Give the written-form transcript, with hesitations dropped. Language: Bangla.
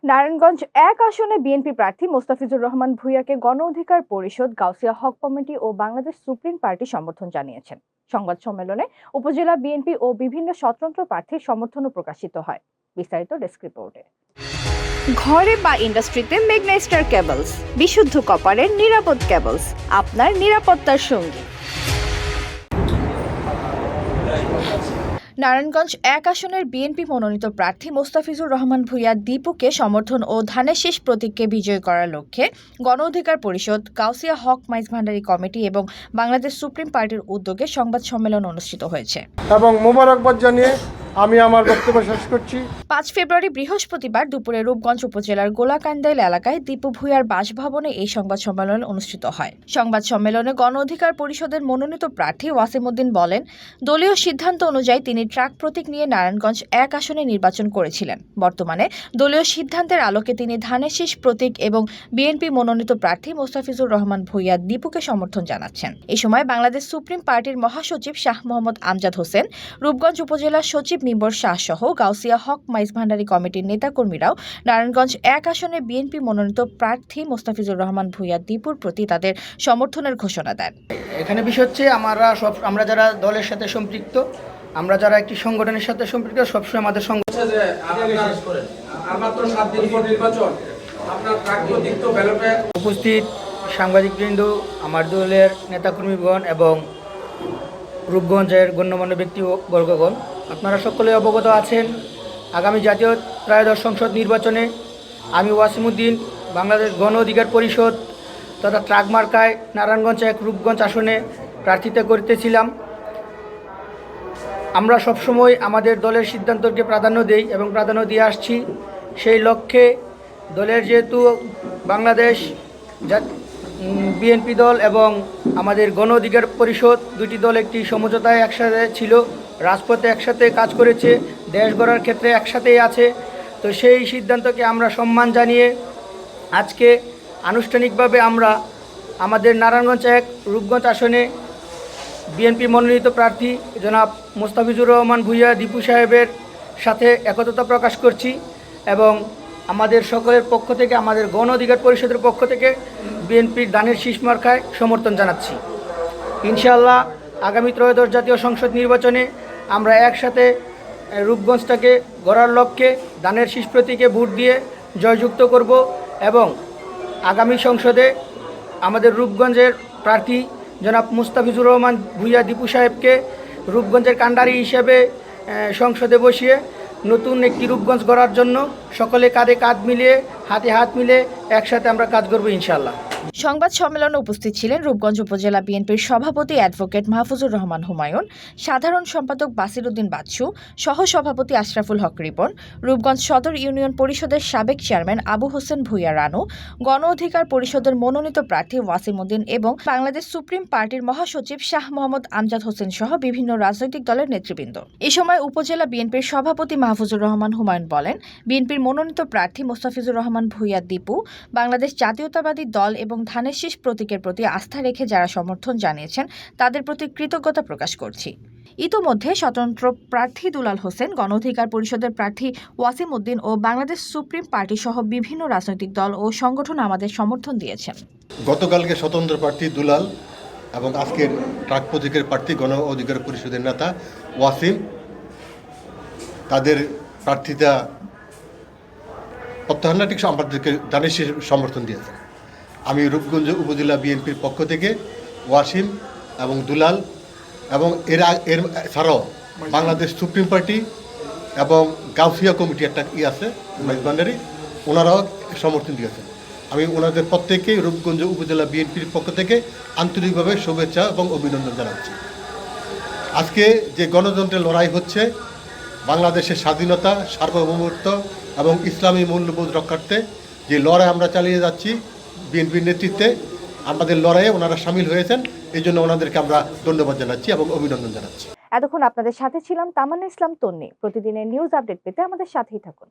নারায়ণগঞ্জ ১ আসনে বিএনপি প্রার্থী মোস্তাফিজুর রহমান ভূঁইয়াকে গণ অধিকার পরিষদ, গাউসিয়া হক কমিটি ও বাংলাদেশ সুপ্রিম পার্টি সমর্থন জানিয়েছেন। সংবাদ সম্মেলনে উপজেলা বিএনপি ও বিভিন্ন স্বতন্ত্র প্রার্থীর সমর্থনও প্রকাশিত হয়। বিস্তারিত ডেস্ক রিপোর্টে। ঘরে বা ইন্ডাস্ট্রিতে মেঘনা স্টার কেবলস, বিশুদ্ধ কপারের নিরাপদ কেবলস, আপনার নিরাপত্তার সঙ্গী। নারায়ণগঞ্জ ১ আসনের বিএনপি মনোনীত প্রার্থী মোস্তাফিজুর রহমান ভূঁইয়া দীপুকে সমর্থন ও ধানের শীষ প্রতীককে বিজয় করার লক্ষ্যে গণ অধিকার পরিষদ, গাউসিয়া হক মাইজভান্ডারি কমিটি এবং বাংলাদেশ সুপ্রিম পার্টির উদ্যোগে সংবাদ সম্মেলন অনুষ্ঠিত হয়েছে এবং মোবারকবাদ জানিয়ে আমি আমার বক্তব্য শেষ করছি। ৫ ফেব্রুয়ারি বৃহস্পতিবার দুপুরে রূপগঞ্জ উপজেলার গোলাকান্দাইল এলাকায় দীপু ভূঁইয়ার বাসভবনে এই সংবাদ সম্মেলন অনুষ্ঠিত হয়। সংবাদ সম্মেলনে গণ অধিকার পরিষদের মনোনীত প্রার্থী ওয়াসিমউদ্দিন বলেন, দলীয় সিদ্ধান্ত অনুযায়ী তিনি ট্রাক প্রতীক নিয়ে নারায়ণগঞ্জ ১ আসনে নির্বাচন করেছিলেন। বর্তমানে দলীয় সিদ্ধান্তের আলোকে তিনি ধানের শীষ প্রতীক এবং বিএনপি মনোনীত প্রার্থী মোস্তাফিজুর রহমান ভূঁইয়া দীপুকে সমর্থন জানাচ্ছেন। এই সময় বাংলাদেশ সুপ্রিম পার্টির মহাসচিব শাহ মোহাম্মদ আমজাদ হোসেন, রূপগঞ্জ উপজেলার সচিব মিম্বর শাহ সহ গাউসিয়া হক মাইজভান্ডারি কমিটির নেতাকর্মীরাও নারায়ণগঞ্জ ১ আসনে বিএনপি মনোনীত প্রার্থী মোস্তাফিজুর রহমান ভূঁইয়া দীপুর প্রতি তাদের সমর্থনের ঘোষণা দেন। এখানে বিষয় হচ্ছে আমরা যারা দলের সাথে সম্পৃক্ত, আমরা যারা একটি সংগঠনের সাথে সম্পৃক্ত, সবসময় আমাদের উপস্থিত সাংবাদিকবৃন্দ, আমার দলের নেতাকর্মীগণ এবং রূপগঞ্জের গণ্যমান্য ব্যক্তিবর্গগণ, আপনারা সকলে অবগত আছেন, আগামী জাতীয় ত্রয়োদশ সংসদ নির্বাচনে আমি ওয়াসিমউদ্দিন বাংলাদেশ গণ অধিকার পরিষদ তথা ট্রাক মার্কায় নারায়ণগঞ্জ ১ রূপগঞ্জ আসনে প্রার্থিতা করতেছিলাম। আমরা সবসময় আমাদের দলের সিদ্ধান্তকে প্রাধান্য দেই এবং প্রাধান্য দিয়ে আসছি। সেই লক্ষ্যে দলের যেহেতু বাংলাদেশ বিএনপি দল এবং আমাদের গণ অধিকার পরিষদ দুটি দল একটি সমঝোতায় একসাথে ছিল, রাজপথে একসাথে কাজ করেছে, দেশ গড়ার ক্ষেত্রে একসাথেই আছে। তো সেই সিদ্ধান্তকে আমরা সম্মান জানিয়ে আজকে আনুষ্ঠানিকভাবে আমরা আমাদের নারায়ণগঞ্জ ১ রূপগঞ্জ আসনে বিএনপি মনোনীত প্রার্থী জনাব মোস্তাফিজুর রহমান ভূঁইয়া দীপু সাহেবের সাথে একতা প্রকাশ করছি এবং আমাদের সকলের পক্ষ থেকে, আমাদের গণ অধিকার পরিষদের পক্ষ থেকে বিএনপির ধানের শীষ মার্কায় সমর্থন জানাচ্ছি। ইনশাআল্লাহ আগামী ত্রয়োদশ জাতীয় সংসদ নির্বাচনে আমরা একসাথে রূপগঞ্জটাকে গড়ার লক্ষ্যে ধানের শীষ প্রতীকে ভোট দিয়ে জয়যুক্ত করব এবং আগামী সংসদে আমাদের রূপগঞ্জের প্রার্থী জনাব মোস্তাফিজুর রহমান ভূঁইয়া দীপু সাহেবকে রূপগঞ্জের কাণ্ডারি হিসেবে সংসদে বসিয়ে নতুন একটি রূপগঞ্জ গড়ার জন্য সকলে কাঁধে কাঁধ মিলিয়ে, হাতে হাত মিলে একসাথে আমরা কাজ করব ইনশাআল্লাহ। সংবাদ সম্মেলনে উপস্থিত ছিলেন রূপগঞ্জ উপজেলা বিএনপির সভাপতি অ্যাডভোকেট মাহফুজুর রহমান হুমায়ুন, সাধারণ সম্পাদক বাসির উদ্দিন বাচ্চু, সহ সভাপতি আশরাফুল হক রিপন, রূপগঞ্জ সদর ইউনিয়ন পরিষদের সাবেক চেয়ারম্যান আবু হোসেন ভূঁইয়া রানু, গণ অধিকার পরিষদের মনোনীত প্রার্থী ওয়াসিমউদ্দিন এবং বাংলাদেশ সুপ্রিম পার্টির মহাসচিব শাহ মোহাম্মদ আমজাদ হোসেন সহ বিভিন্ন রাজনৈতিক দলের নেতৃবৃন্দ। এ সময় উপজেলা বিএনপির সভাপতি মাহফুজুর রহমান হুমায়ুন বলেন, বিএনপির মনোনীত প্রার্থী মোস্তাফিজুর রহমান ভূঁইয়া দীপু বাংলাদেশ জাতীয়তাবাদী দল এবং ধানের শীষ প্রতীকের প্রতি আস্থা রেখে যারা সমর্থন জানিয়েছেন তাদের প্রতি কৃতজ্ঞতা প্রকাশ করছি। ইতোমধ্যে স্বতন্ত্র প্রার্থী দুলাল হোসেন, গণ অধিকার পরিষদের প্রার্থী ওয়াসিমউদ্দিন ও বাংলাদেশ সুপ্রিম পার্টি সহ বিভিন্ন রাজনৈতিক দল ও সংগঠন আমাদের সমর্থন দিয়েছেন। গতকালকে স্বতন্ত্র প্রার্থী দুলাল এবং আজকের ট্রাক প্রতীকের প্রার্থী গণ অধিকার পরিষদের নেতা ওয়াসিম তাদের প্রার্থিতা প্রত্যাহার ঠিক আমাদেরকে ধানের শীষ সমর্থন দিয়েছেন। আমি রূপগঞ্জ উপজেলা বিএনপির পক্ষ থেকে ওয়াসিম এবং দুলাল এবং এর ছাড়াও বাংলাদেশ সুপ্রিম পার্টি এবং গাউসিয়া কমিটি একটা আছে মাইজভান্ডারি, ওনারাও সমর্থন দিয়েছেন। আমি ওনাদের প্রত্যেকেই রূপগঞ্জ উপজেলা বিএনপির পক্ষ থেকে আন্তরিকভাবে শুভেচ্ছা এবং অভিনন্দন জানাচ্ছি। আজকে যে গণতন্ত্রের লড়াই হচ্ছে, বাংলাদেশের স্বাধীনতা, সার্বভৌমত্ব এবং ইসলামী মূল্যবোধ রক্ষার্থে যে লড়াই আমরা চালিয়ে যাচ্ছি বিএনপির নেতৃত্বে, আমাদের লড়াইয়ে ওনারা সামিল হয়েছেন, এই জন্য ওনাদেরকে আমরা ধন্যবাদ জানাচ্ছি এবং অভিনন্দন জানাচ্ছি। এতক্ষণ আপনাদের সাথে ছিলাম তামান্না ইসলাম তন্নি। প্রতিদিনের নিউজ আপডেট পেতে আমাদের সাথেই থাকুন।